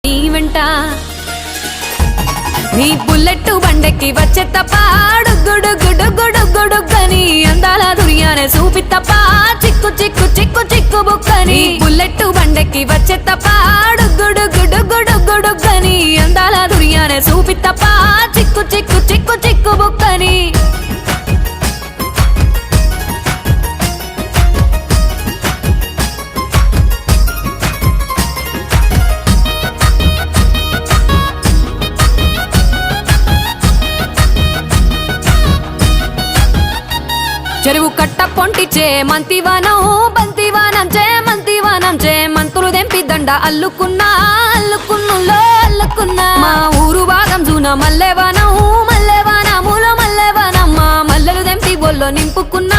నీ వెంట నీ బుల్లెట్ బండెక్కి వచ్చే తప్ప గుడుగుడుగుడుగుడుగుడుగని అందాల దుర్యానే చూపి తప్ప చిక్కు చిక్కు చిక్కు చిక్కు బుక్కని బుల్లెట్ బండెక్కి వచ్చే తప్ప గుడుగుడుగుడుగుడుగని అందాల దుర్యానే చూపి తప్ప చిక్కు చిక్కు చిక్కు చిక్కు బుక్కని చెరువు కట్ట పొంటిచే మంతివానం బంతివానం మంతివానం మంతులు దెంపి దండ అల్లుకున్నా అల్లుకున్నులో అల్లుకున్నా మా ఊరు భాగం జూన మల్లెవానం మల్లెవానములో మల్లెవానమ్మ మల్లెలు దెంపి బొల్లో నింపుకున్నా